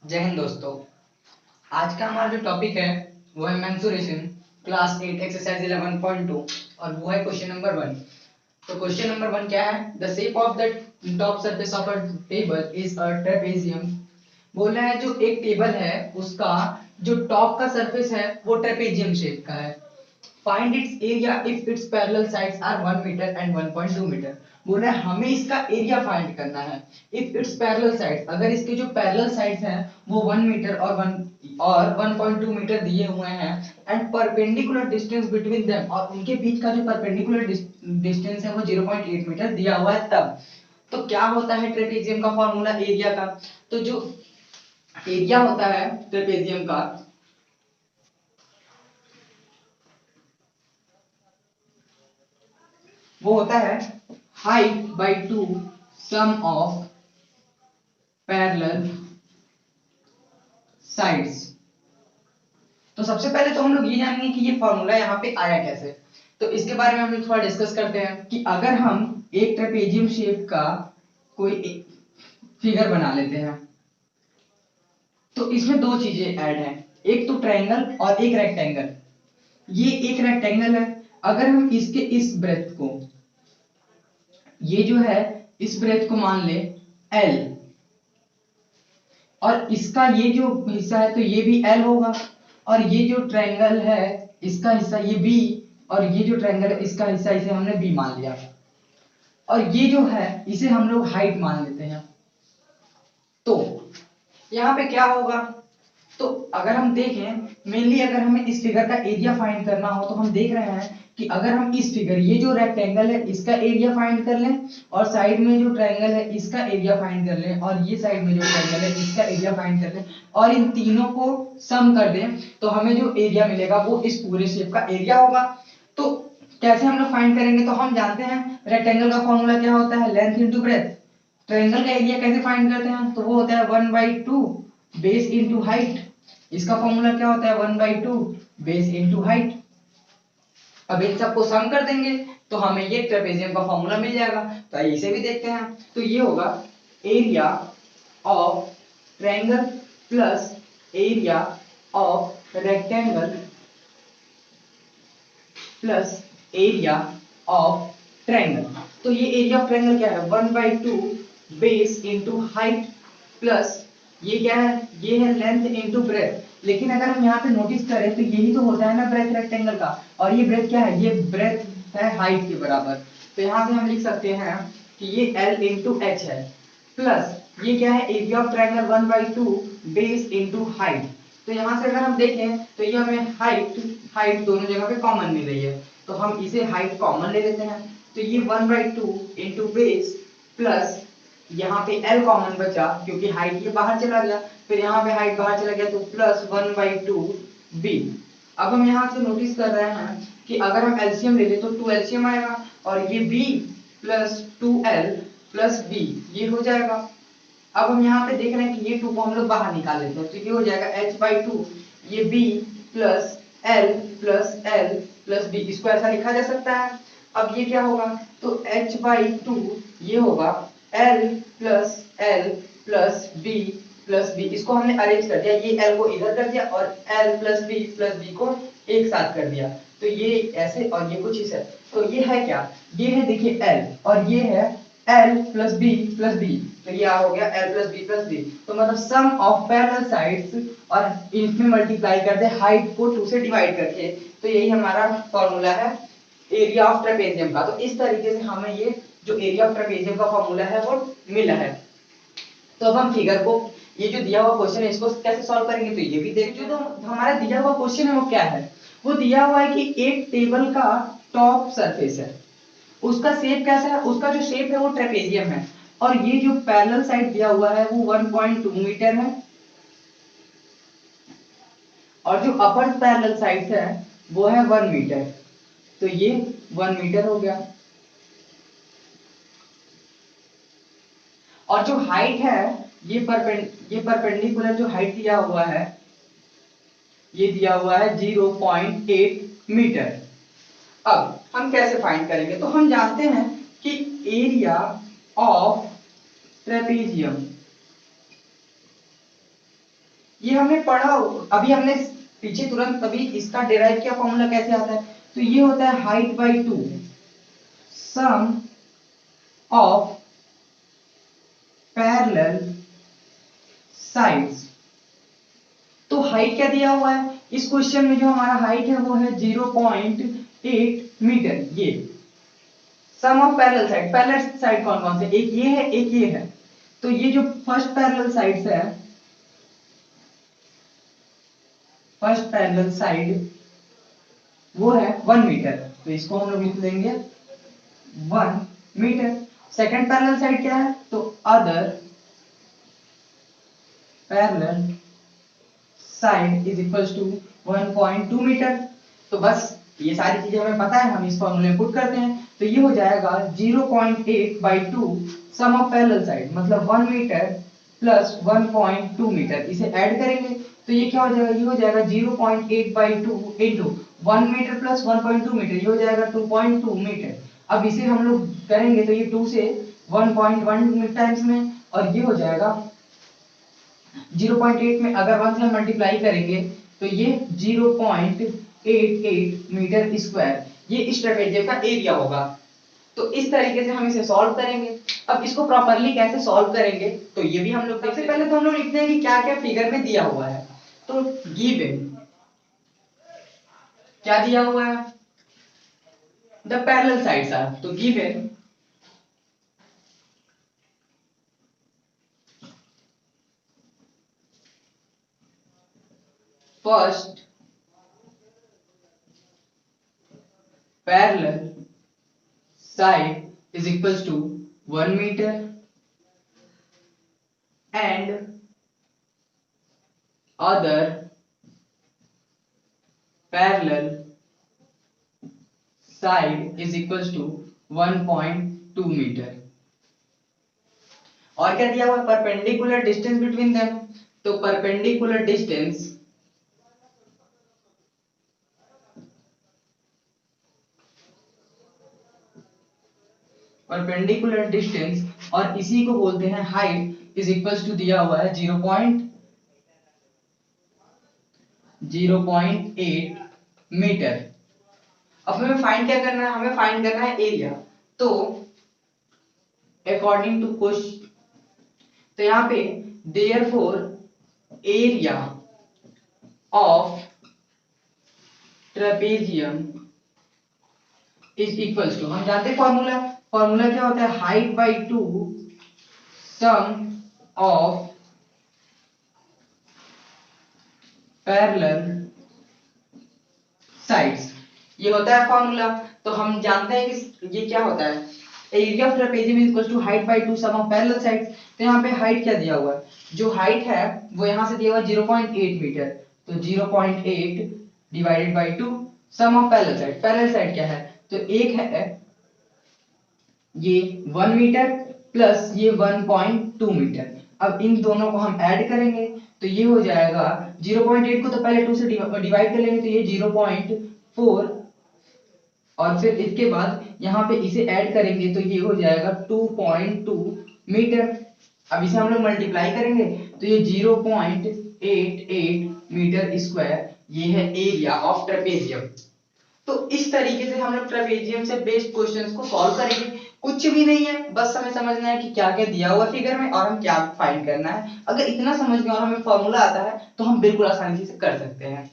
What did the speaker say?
जय हिंद दोस्तों। आज का हमारा जो टॉपिक है वो है मेंसुरेशन, क्लास 8 एक्सरसाइज 11.2 और वो है क्वेश्चन नंबर 1। तो क्वेश्चन नंबर 1 क्या है? The shape of the top surface of a table is a trapezium. बोल रहा है जो एक टेबल है उसका जो टॉप का सरफेस है वो ट्रेपेजियम शेप का है। Find its area if its parallel sides are 1 metre and 1.2 metre. बोल रहा है हमें इसका एरिया फाइंड करना है। इफ इट्स पैरेलल साइड्स, अगर इसके जो पैरेलल साइड्स हैं वो 1 मीटर और 1.2 मीटर दिए हुए हैं and perpendicular distance between them, और उनके बीच का जो परपेंडिकुलर डिस्टेंस है वो 0.8 मीटर दिया हुआ है तब। तो क्या होता है ट्रेपेजियम का फॉर्मूला एरिया का? तो जो एरिया होता है ट्रेपेजियम का वो होता है height by 2 sum of parallel sides. तो सबसे पहले तो हम लोग ये जानेंगे कि ये फॉर्मूला यहाँ पे आया कैसे। तो इसके बारे में हम लोग थोड़ा डिस्कस करते हैं कि अगर हम एक ट्रेपेजियम शेप का कोई फिगर बना लेते हैं तो इसमें दो चीजें ऐड हैं, एक तो ट्रायंगल और एक रेक्टेंगल। ये एक रेक्टेंगल है। अगर हम इसके इस ब्रेथ को, ये जो है इस ब्रेथ को मान ले L, और इसका ये जो हिस्सा है तो ये भी L होगा, और ये जो ट्रायंगल है इसका हिस्सा ये B, और ये जो ट्रायंगल है इसका हिस्सा इसे हमने B मान लिया, और ये जो है इसे हम लोग हाइट मान लेते हैं। तो यहाँ पे क्या होगा? तो अगर हम देखें मेनली अगर हमें इस फिगर का एरिया फाइंड करना हो तो हम देख रहे हैं कि अगर हम इस फिगर, ये जो रेक्टेंगल है इसका एरिया फाइंड कर लें और साइड में जो ट्रायंगल है इसका एरिया फाइंड कर लें और ये साइड में जो ट्रायंगल है इसका एरिया फाइंड कर लें और इन तीनों को सम कर दें तो हमें जो एरिया मिलेगा वो इस पूरे शेप का एरिया होगा। तो कैसे हम लोग फाइंड करेंगे? तो हम जानते हैं रेक्टेंगल का फॉर्मूला क्या होता है, लेंथ इंटू ब्रेथ। ट्रायंगल का एरिया कैसे फाइंड करते हैं? तो वो होता है 1/2 बेस इंटू हाइट। इसका फॉर्मूला क्या होता है? 1/2 बेस इंटू हाइट। अब इन सबको सम कर देंगे तो हमें ये ट्रेपेजियम का फॉर्मूला मिल जाएगा। तो आइए इसे भी देखते हैं। तो ये होगा area of triangle plus area of rectangle plus area of triangle. तो ये एरिया ऑफ ट्रायंगल क्या है? 1/2 बेस इंटू हाइट प्लस ये क्या है? ये है लेंथ इंटू ब्रेथ। लेकिन अगर हम यहाँ पे नोटिस करें तो यही तो होता है ना ब्रेथ रेक्टेंगल का, और ये ब्रेथ क्या है? ये ब्रेथ है हाइट के बराबर। तो यहाँ से हम लिख सकते हैं कि ये L इंटू एच है, प्लस ये क्या है? Area of triangle 1/2 base into height. तो यहाँ से अगर हम देखें तो ये हमें हाइट हाइट दोनों जगह पे कॉमन मिल रही है, तो हम इसे हाइट कॉमन ले लेते हैं। तो ये 1/2 इंटू बेस प्लस यहाँ पे L कॉमन बचा क्योंकि हाइट ये बाहर चला गया, फिर यहाँ पे हाइट बाहर चला गया तो प्लस 1/2 B। अब हम यहाँ से नोटिस कर रहे हैं कि अगर हम एलसीएम ले ले तो 2 एलसीएम आएगा और ये B plus 2L plus B ये हो जाएगा। अब हम यहाँ पे देख रहे हैं कि ये 2 को हम लोग बाहर निकाल लेते हैं तो ये हो जाएगा h/2, ये B plus L plus L plus B, इसको ऐसा लिखा जा सकता है। अब ये क्या होगा? तो h/2 ये होगा L plus L plus B plus B, इसको हमने अरेंज कर दिया, ये L को इधर कर दिया और L प्लस B को एक साथ कर दिया, तो ये ऐसे और ये कुछ इसे। तो ये है क्या? ये है देखिए L और ये है L plus B plus B, तो ये हो गया L plus B plus B। तो मतलब सम ऑफ पैरेलल साइड्स और इसमें मल्टीप्लाई कर दे हाइट को 2 से डिवाइड करके, तो यही हमारा फॉर्मूला है एरिया ऑफ ट्रेपेजियम का। तो इस तरीके से हमें ये जो एरिया ऑफ ट्रेपेजियम का फॉर्मूला है वो मिला है। तो अब हम फिगर को, ये जो दिया हुआ क्वेश्चन है इसको कैसे सॉल्व करेंगे? तो ये भी देख, जो तो हमारा दिया हुआ क्वेश्चन है वो क्या है? वो दिया हुआ है कि एक टेबल का टॉप सरफेस है, उसका शेप कैसा है? उसका जो शेप है वो ट्रेपेजियम है, और ये जो पैरेलल साइड दिया हुआ है वो 1.2 मीटर है, और जो अपर पैरेलल साइड है वो है 1 मीटर। तो ये 1 मीटर हो गया, और जो हाइट है ये परपेंडिकुलर जो हाइट दिया हुआ है ये दिया हुआ है 0.8 मीटर। अब हम कैसे फाइंड करेंगे? तो हम जानते हैं कि एरिया ऑफ ट्रेपेजियम ये हमने पढ़ा, अभी हमने पीछे तुरंत अभी इसका डिराइव किया फॉर्मूला कैसे आता है। तो ये होता है height by 2 sum of parallel sides. तो हाइट क्या दिया हुआ है इस क्वेश्चन में, जो हमारा हाइट है वो है 0.8 मीटर। ये sum of parallel side, parallel side कौन कौन से, एक ये है एक ये है। तो ये जो फर्स्ट पैरेलल साइड है, फर्स्ट पैरेलल साइड वो है 1 मीटर, तो इसको हम लोग लिख देंगे 1 मीटर। सेकंड पैरेलल साइड क्या है, तो other parallel side is equals to 1.2 metre. तो बस ये सारी चीजें हमें पता है, हम इस फॉर्मूले में पुट करते हैं। तो ये हो जाएगा 0.8/2 सम ऑफ पैरेलल साइड, मतलब 1 मीटर प्लस 1.2 मीटर। इसे ऐड करेंगे तो ये क्या हो जाएगा, ये हो जाएगा 0.8/2 इंटू 1 मीटर प्लस 1.2 मीटर, ये हो जाएगा 2.2 मीटर। अब इसे हम लोग करेंगे तो ये 2 से 1.1 टाइम्स में, और ये हो जाएगा 0.8 में अगर 1 से मल्टीप्लाई करेंगे तो ये 0.88 मीटर स्क्वायर, ये इस ट्रेपेजियम का एरिया होगा। तो इस तरीके से हम इसे सॉल्व करेंगे। अब इसको प्रॉपर्ली कैसे सॉल्व करेंगे तो ये भी हम लोग, सबसे पहले तो हम लोग लिखते हैं कि क्या क्या फिगर में दिया हुआ है। तो गिवन क्या दिया हुआ है, द पैरेलल साइड्स आर, तो given first parallel side is equals to 1 meter and other parallel side is equals to 1.2 meter। और क्या दिया हुआ है, परपेंडिकुलर डिस्टेंस बिटवीन देम। तो परपेंडिकुलर डिस्टेंस परपेंडिकुलर डिस्टेंस और इसी को बोलते हैं हाइट, इज इक्वल्स टू दिया हुआ है 0.8 मीटर। अब हमें फाइंड क्या करना है, हमें फाइंड करना है एरिया। तो अकॉर्डिंग टू क्वेश्चन, तो यहाँ पे therefore area of trapezium is equals to, हम जानते हैं फॉर्मूला, फॉर्मूला क्या होता है, height by 2 sum of parallel sides, ये होता है फॉर्मूला। तो हम जानते हैं कि ये क्या होता है, area of trapezium is equal to height by 2 sum of parallel sides. तो यहाँ पे हाइट क्या दिया हुआ है, जो हाइट है वो यहाँ से दिया हुआ है 0.8 मीटर, तो 0.8 divided by 2 sum of parallel side, parallel side क्या है, तो एक है ये 1 मीटर प्लस ये 1.2 मीटर। अब इन दोनों को हम ऐड करेंगे तो ये हो जाएगा 0.8 को तो पहले 2 से डिवाइड कर लेंगे तो ये 0.4, और फिर इसके बाद यहाँ पे इसे ऐड करेंगे तो ये हो जाएगा 2.2 मीटर। अब इसे हम लोग मल्टीप्लाई करेंगे तो ये 0.88 मीटर स्क्वायर, ये है एरिया ऑफ ट्रेपेजियम। तो इस तरीके से हम लोग ट्रेपेजियम से बेस्ड क्वेश्चंस को सॉल्व करेंगे। कुछ भी नहीं है, बस हमें समझना है कि क्या क्या दिया हुआ फिगर में और हम क्या फाइंड करना है। अगर इतना समझ गए और हमें फॉर्मूला आता है तो हम बिल्कुल आसानी से कर सकते हैं।